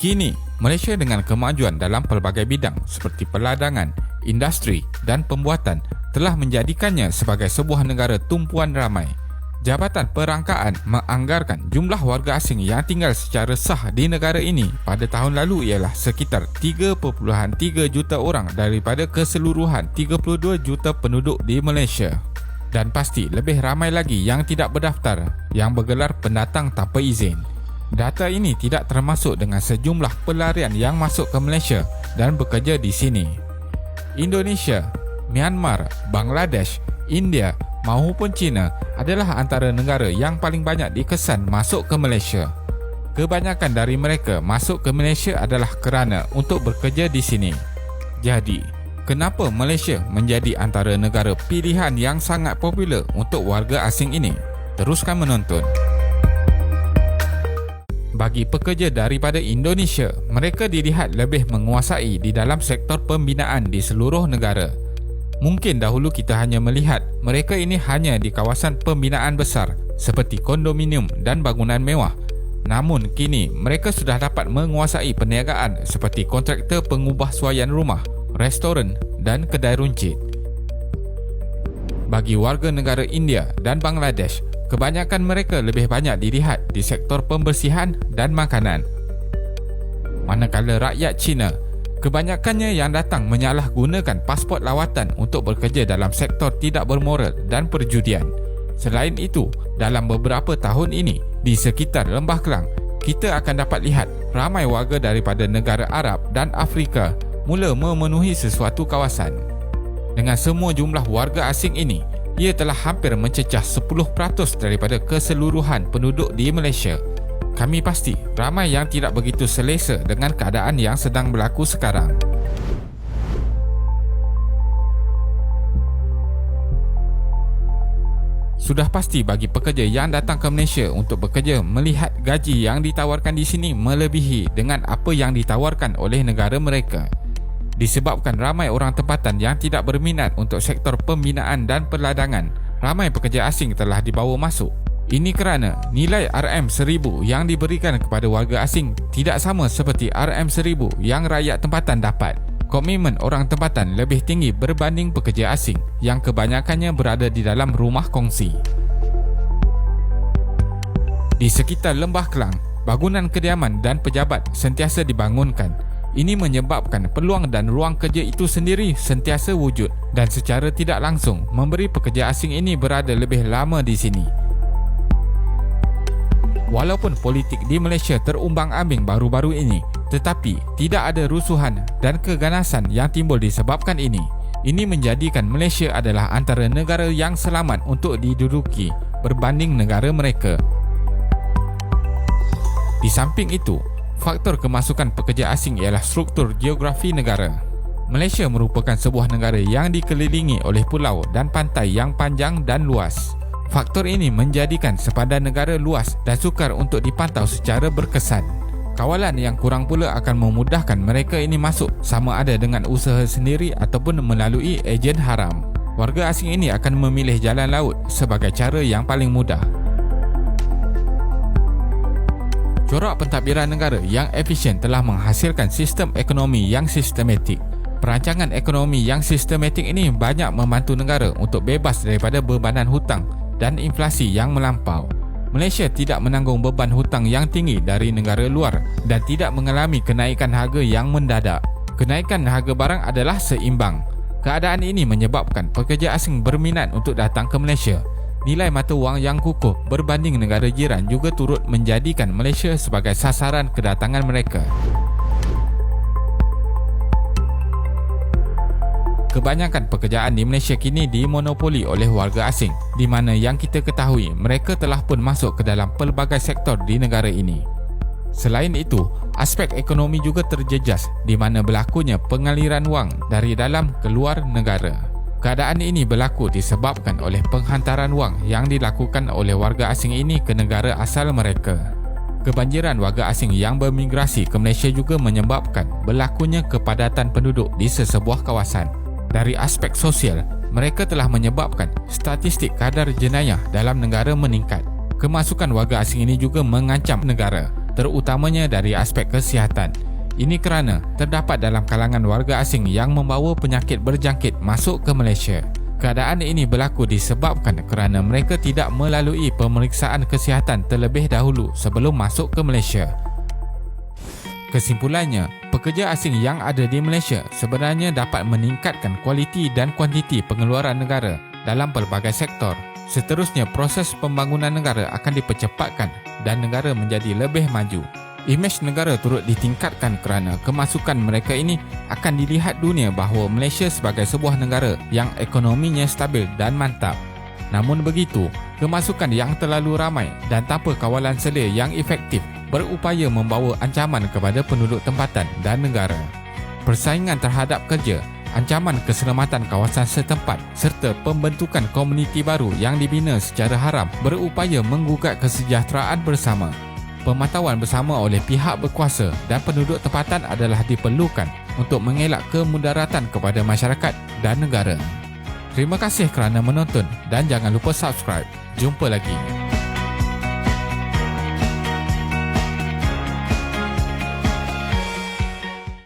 Kini, Malaysia dengan kemajuan dalam pelbagai bidang seperti perladangan, industri dan pembuatan telah menjadikannya sebagai sebuah negara tumpuan ramai. Jabatan Perangkaan menganggarkan jumlah warga asing yang tinggal secara sah di negara ini pada tahun lalu ialah sekitar 3.3 juta orang daripada keseluruhan 32 juta penduduk di Malaysia. Dan pasti lebih ramai lagi yang tidak berdaftar, yang bergelar pendatang tanpa izin. Data ini tidak termasuk dengan sejumlah pelarian yang masuk ke Malaysia dan bekerja di sini. Indonesia, Myanmar, Bangladesh, India maupun China adalah antara negara yang paling banyak dikesan masuk ke Malaysia. Kebanyakan dari mereka masuk ke Malaysia adalah kerana untuk bekerja di sini. Jadi, kenapa Malaysia menjadi antara negara pilihan yang sangat popular untuk warga asing ini? Teruskan menonton. Bagi pekerja daripada Indonesia, mereka dilihat lebih menguasai di dalam sektor pembinaan di seluruh negara. Mungkin dahulu kita hanya melihat mereka ini hanya di kawasan pembinaan besar seperti kondominium dan bangunan mewah. Namun kini mereka sudah dapat menguasai perniagaan seperti kontraktor pengubah suaian rumah, restoran dan kedai runcit. Bagi warga negara India dan Bangladesh, kebanyakan mereka lebih banyak dilihat di sektor pembersihan dan makanan. Manakala rakyat Cina, kebanyakannya yang datang menyalahgunakan pasport lawatan untuk bekerja dalam sektor tidak bermoral dan perjudian. Selain itu, dalam beberapa tahun ini, di sekitar Lembah Kelang, kita akan dapat lihat ramai warga daripada negara Arab dan Afrika mula memenuhi sesuatu kawasan. Dengan semua jumlah warga asing ini, ia telah hampir mencecah 10% daripada keseluruhan penduduk di Malaysia. Kami pasti ramai yang tidak begitu selesa dengan keadaan yang sedang berlaku sekarang. Sudah pasti bagi pekerja yang datang ke Malaysia untuk bekerja melihat gaji yang ditawarkan di sini melebihi dengan apa yang ditawarkan oleh negara mereka. Disebabkan ramai orang tempatan yang tidak berminat untuk sektor pembinaan dan perladangan, ramai pekerja asing telah dibawa masuk. Ini kerana nilai RM1000 yang diberikan kepada warga asing tidak sama seperti RM1000 yang rakyat tempatan dapat. Komitmen orang tempatan lebih tinggi berbanding pekerja asing yang kebanyakannya berada di dalam rumah kongsi. Di sekitar Lembah Kelang, bangunan kediaman dan pejabat sentiasa dibangunkan. Ini menyebabkan peluang dan ruang kerja itu sendiri sentiasa wujud dan secara tidak langsung memberi pekerja asing ini berada lebih lama di sini. Walaupun politik di Malaysia terumbang-ambing baru-baru ini, tetapi tidak ada rusuhan dan keganasan yang timbul disebabkan ini. Ini menjadikan Malaysia adalah antara negara yang selamat untuk diduduki berbanding negara mereka. Di samping itu, faktor kemasukan pekerja asing ialah struktur geografi negara. Malaysia merupakan sebuah negara yang dikelilingi oleh pulau dan pantai yang panjang dan luas. Faktor ini menjadikan sepadan negara luas dan sukar untuk dipantau secara berkesan. Kawalan yang kurang pula akan memudahkan mereka ini masuk sama ada dengan usaha sendiri ataupun melalui ejen haram. Warga asing ini akan memilih jalan laut sebagai cara yang paling mudah. Corak pentadbiran negara yang efisien telah menghasilkan sistem ekonomi yang sistematik. Perancangan ekonomi yang sistematik ini banyak membantu negara untuk bebas daripada bebanan hutang dan inflasi yang melampau. Malaysia tidak menanggung beban hutang yang tinggi dari negara luar dan tidak mengalami kenaikan harga yang mendadak. Kenaikan harga barang adalah seimbang. Keadaan ini menyebabkan pekerja asing berminat untuk datang ke Malaysia. Nilai mata wang yang kukuh berbanding negara jiran juga turut menjadikan Malaysia sebagai sasaran kedatangan mereka. Kebanyakan pekerjaan di Malaysia kini dimonopoli oleh warga asing, di mana yang kita ketahui mereka telah pun masuk ke dalam pelbagai sektor di negara ini. Selain itu, aspek ekonomi juga terjejas di mana berlakunya pengaliran wang dari dalam ke luar negara. Keadaan ini berlaku disebabkan oleh penghantaran wang yang dilakukan oleh warga asing ini ke negara asal mereka. Kebanjiran warga asing yang bermigrasi ke Malaysia juga menyebabkan berlakunya kepadatan penduduk di sesebuah kawasan. Dari aspek sosial, mereka telah menyebabkan statistik kadar jenayah dalam negara meningkat. Kemasukan warga asing ini juga mengancam negara terutamanya dari aspek kesihatan. Ini kerana terdapat dalam kalangan warga asing yang membawa penyakit berjangkit masuk ke Malaysia. Keadaan ini berlaku disebabkan kerana mereka tidak melalui pemeriksaan kesihatan terlebih dahulu sebelum masuk ke Malaysia. Kesimpulannya, pekerja asing yang ada di Malaysia sebenarnya dapat meningkatkan kualiti dan kuantiti pengeluaran negara dalam pelbagai sektor. Seterusnya, proses pembangunan negara akan dipercepatkan dan negara menjadi lebih maju. Imej negara turut ditingkatkan kerana kemasukan mereka ini akan dilihat dunia bahawa Malaysia sebagai sebuah negara yang ekonominya stabil dan mantap. Namun begitu, kemasukan yang terlalu ramai dan tanpa kawalan selia yang efektif berupaya membawa ancaman kepada penduduk tempatan dan negara. Persaingan terhadap kerja, ancaman keselamatan kawasan setempat serta pembentukan komuniti baru yang dibina secara haram berupaya menggugat kesejahteraan bersama. Pemantauan bersama oleh pihak berkuasa dan penduduk tempatan adalah diperlukan untuk mengelak kemudaratan kepada masyarakat dan negara. Terima kasih kerana menonton dan jangan lupa subscribe. Jumpa lagi.